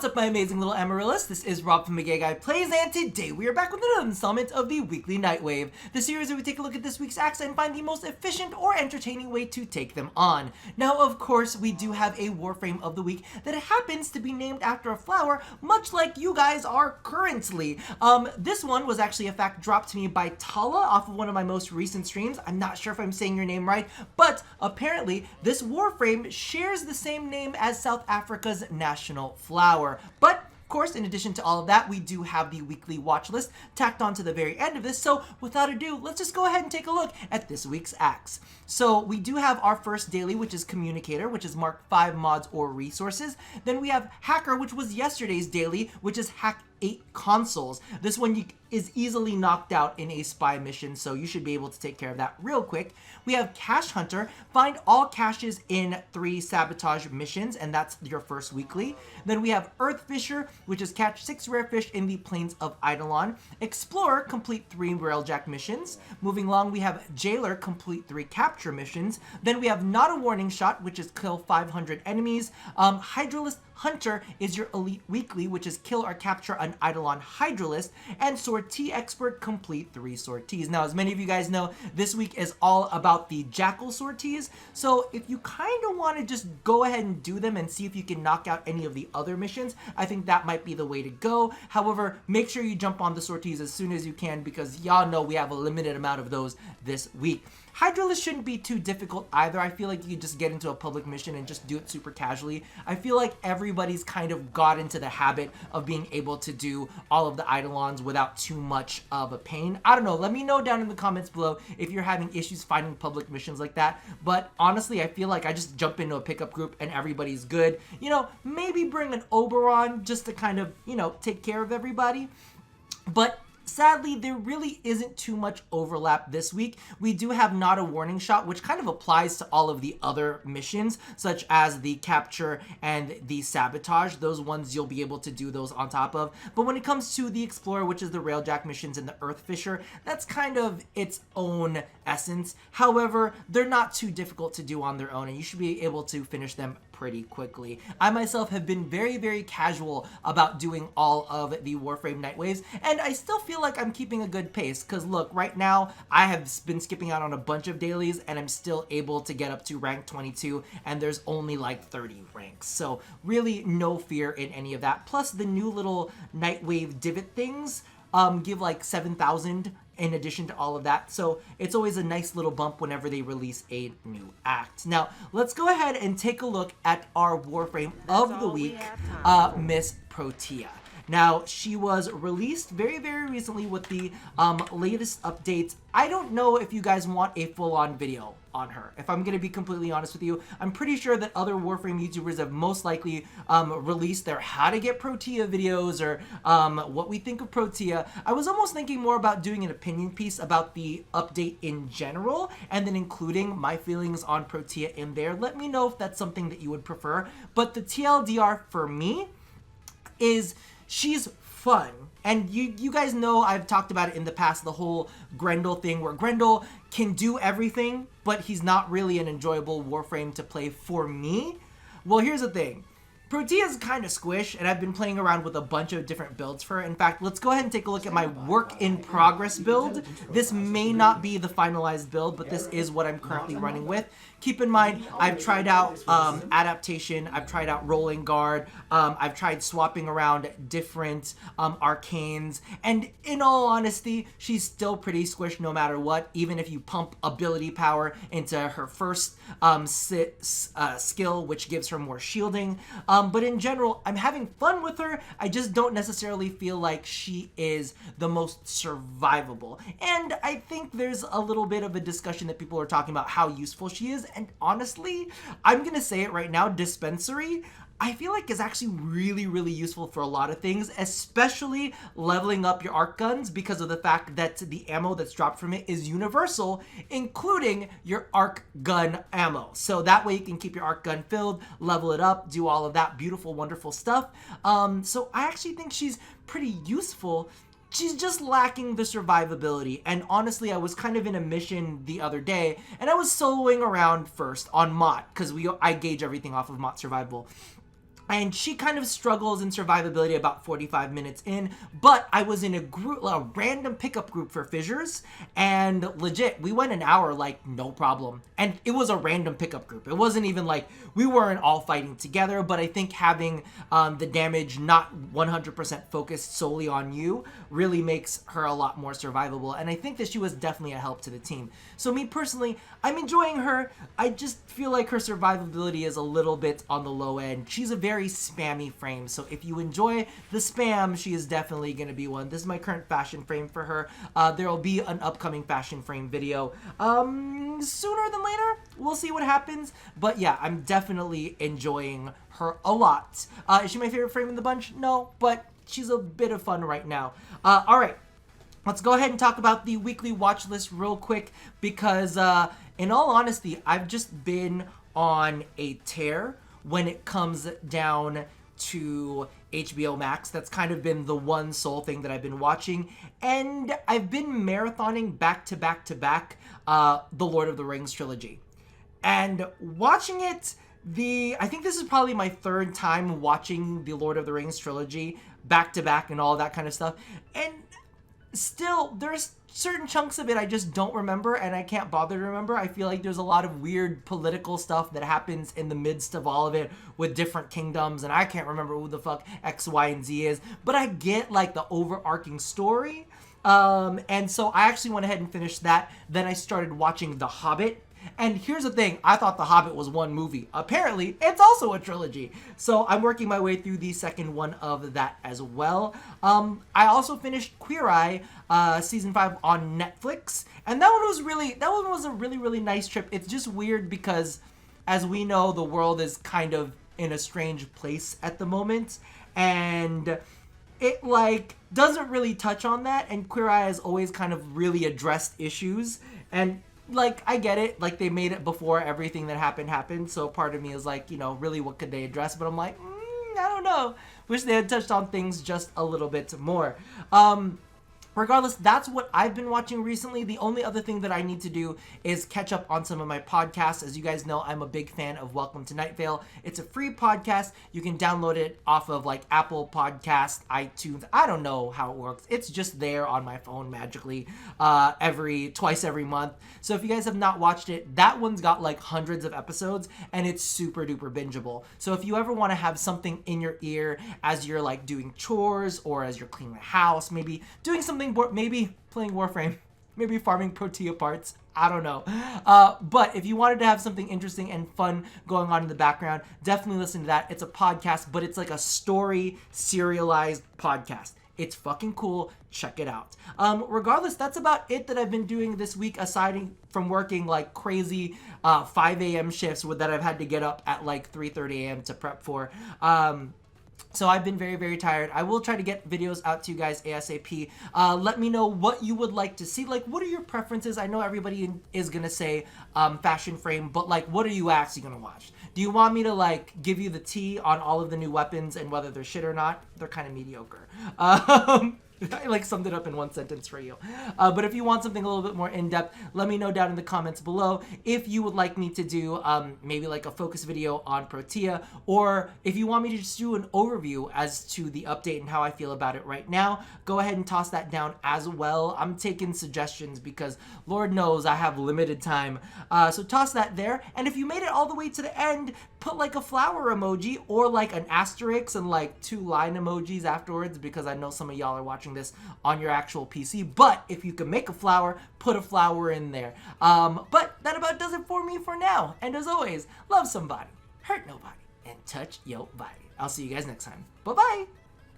What's up, my amazing little Amaryllis? This is Rob from Gay Guy Plays, and today we are back with another installment of the Weekly Nightwave, the series where we take a look at this week's acts and find the most efficient or entertaining way to take them on. Now, of course, we do have a Warframe of the week that happens to be named after a flower, much like you guys are currently. This one was actually a fact dropped to me by Tala off of one of my most recent streams. I'm not sure if I'm saying your name right, but apparently this Warframe shares the same name as South Africa's national flower. But of course, in addition to all of that, we do have the weekly watch list tacked on to the very end of this. So without ado, let's just go ahead and take a look at this week's acts. So we do have our first daily, which is Communicator, which is marked 5 mods or resources. Then we have Hacker, which was yesterday's daily, which is hack 8 consoles. This one is easily knocked out in a spy mission, so you should be able to take care of that real quick. We have Cache Hunter, find all caches in 3 sabotage missions, and that's your first weekly. Then we have Earth Fissure, which is catch 6 rare fish in the plains of Eidolon. Explorer, complete 3 railjack missions. Moving along, we have Jailor, complete 3 capture missions. Then we have Not a Warning Shot, which is kill 500 enemies. Hydrolysed Hunter is your elite weekly, which is kill or capture an Eidolon Hydrolysed, and Sortie Expert, complete 3 sorties. Now, as many of you guys know, this week is all about the Jackal sorties, so if you kind of want to just go ahead and do them and see if you can knock out any of the other missions, I think that might be the way to go. However, make sure you jump on the sorties as soon as you can, because y'all know we have a limited amount of those this week. Hydrolysed shouldn't be too difficult either. I feel like you could just get into a public mission and just do it super casually. I feel like everybody's kind of got into the habit of being able to do all of the Eidolons without too much of a pain. I don't know. Let me know down in the comments below if you're having issues finding public missions like that. But honestly, I feel like I just jump into a pickup group and everybody's good. You know, maybe bring an Oberon just to kind of, you know, take care of everybody. But sadly, there really isn't too much overlap this week. We do have Not a Warning Shot, which kind of applies to all of the other missions, such as the capture and the sabotage. Those ones you'll be able to do those on top of. But when it comes to the Explorer, which is the railjack missions, and the Earth Fissure, that's kind of its own essence. However, they're not too difficult to do on their own, and you should be able to finish them pretty quickly. I myself have been very, very casual about doing all of the Warframe Nightwaves, and I still feel like I'm keeping a good pace, because look, right now I have been skipping out on a bunch of dailies and I'm still able to get up to rank 22, and there's only like 30 ranks, so really no fear in any of that. Plus the new little Nightwave divot things give like 7,000 in addition to all of that, so it's always a nice little bump whenever they release a new act. Now, let's go ahead and take a look at our Warframe of the week, Miss Protea. Now, she was released very, very recently with the latest updates. I don't know if you guys want a full-on video on her. If I'm going to be completely honest with you, I'm pretty sure that other Warframe YouTubers have most likely released their how to get Protea videos, or what we think of Protea. I was almost thinking more about doing an opinion piece about the update in general, and then including my feelings on Protea in there. Let me know if that's something that you would prefer. But the TLDR for me is she's fun. And you guys know I've talked about it in the past, the whole Grendel thing, where Grendel can do everything, but he's not really an enjoyable Warframe to play for me. Well, here's the thing. Protea's kind of squish, and I've been playing around with a bunch of different builds for her. In fact, let's go ahead and take a look at my work in progress build. This may not be the finalized build, but this is what I'm currently running with. Keep in mind, I've tried out adaptation, I've tried out rolling guard, I've tried swapping around different arcanes, and in all honesty, she's still pretty squished no matter what, even if you pump ability power into her first skill, which gives her more shielding. But in general, I'm having fun with her. I just don't necessarily feel like she is the most survivable. And I think there's a little bit of a discussion that people are talking about how useful she is. And honestly, I'm going to say it right now, Dispensary, I feel like is actually really, really useful for a lot of things, especially leveling up your arc guns, because of the fact that the ammo that's dropped from it is universal, including your arc gun ammo. So that way you can keep your arc gun filled, level it up, do all of that beautiful, wonderful stuff. So I actually think she's pretty useful. She's just lacking the survivability, and honestly, I was kind of in a mission the other day, and I was soloing around first on Mott, because I gauge everything off of Mott survivable. And she kind of struggles in survivability about 45 minutes in, but I was in a random pickup group for Fissures, and legit, we went an hour like no problem. And it was a random pickup group. It wasn't even like we weren't all fighting together, but I think having the damage not 100% focused solely on you really makes her a lot more survivable, and I think that she was definitely a help to the team. So me personally, I'm enjoying her. I just feel like her survivability is a little bit on the low end. She's a very spammy frame, so if you enjoy the spam, she is definitely going to be one. This is my current fashion frame for her. There will be an upcoming fashion frame video sooner than later. We'll see what happens, but yeah, I'm definitely enjoying her a lot. Is she my favorite frame in the bunch? No, but she's a bit of fun right now. All right, let's go ahead and talk about the weekly watch list real quick, because in all honesty, I've just been on a tear when it comes down to HBO Max. That's kind of been the one sole thing that I've been watching, and I've been marathoning back to back to back the Lord of the Rings trilogy. And watching it, I think this is probably my third time watching the Lord of the Rings trilogy back to back and all that kind of stuff, and still, there's certain chunks of it I just don't remember, and I can't bother to remember. I feel like there's a lot of weird political stuff that happens in the midst of all of it with different kingdoms, and I can't remember who the fuck X, Y, and Z is, but I get like the overarching story. And so I actually went ahead and finished that. Then I started watching The Hobbit. And here's the thing, I thought The Hobbit was one movie. Apparently, it's also a trilogy. So I'm working my way through the second one of that as well. I also finished Queer Eye season 5 on Netflix, and that one was a really, really nice trip. It's just weird because, as we know, the world is kind of in a strange place at the moment, and it like doesn't really touch on that, and Queer Eye has always kind of really addressed issues, and like, I get it, like, they made it before everything that happened, so part of me is like, you know, really, what could they address? But I'm like, I don't know. Wish they had touched on things just a little bit more. Regardless, that's what I've been watching recently. The only other thing that I need to do is catch up on some of my podcasts. As you guys know, I'm a big fan of Welcome to Night Vale. It's a free podcast. You can download it off of like Apple Podcast, iTunes. I don't know how it works. It's just there on my phone magically twice every month. So if you guys have not watched it, that one's got like hundreds of episodes, and it's super duper bingeable. So if you ever want to have something in your ear as you're like doing chores or as you're cleaning the house, maybe doing something, maybe playing Warframe, maybe farming Protea parts, I don't know. But if you wanted to have something interesting and fun going on in the background, definitely listen to that. It's a podcast, but it's like a story serialized podcast. It's fucking cool. Check it out. Regardless, that's about it that I've been doing this week, aside from working like crazy 5 a.m. shifts that I've had to get up at like 3:30 a.m. to prep for. So I've been very, very tired. I will try to get videos out to you guys ASAP. Let me know what you would like to see. Like, what are your preferences? I know everybody is going to say fashion frame, but like, what are you actually going to watch? Do you want me to like give you the tea on all of the new weapons and whether they're shit or not? They're kind of mediocre. I like summed it up in one sentence for you. But if you want something a little bit more in-depth, let me know down in the comments below. If you would like me to do maybe like a focus video on Protea, or if you want me to just do an overview as to the update and how I feel about it right now, go ahead and toss that down as well. I'm taking suggestions because Lord knows I have limited time. So toss that there. And if you made it all the way to the end, put like a flower emoji or like an asterisk and like 2 line emojis afterwards, because I know some of y'all are watching this on your actual PC. But if you can make a flower, put a flower in there. But that about does it for me for now. And as always, love somebody, hurt nobody, and touch your body. I'll see you guys next time. Bye-bye.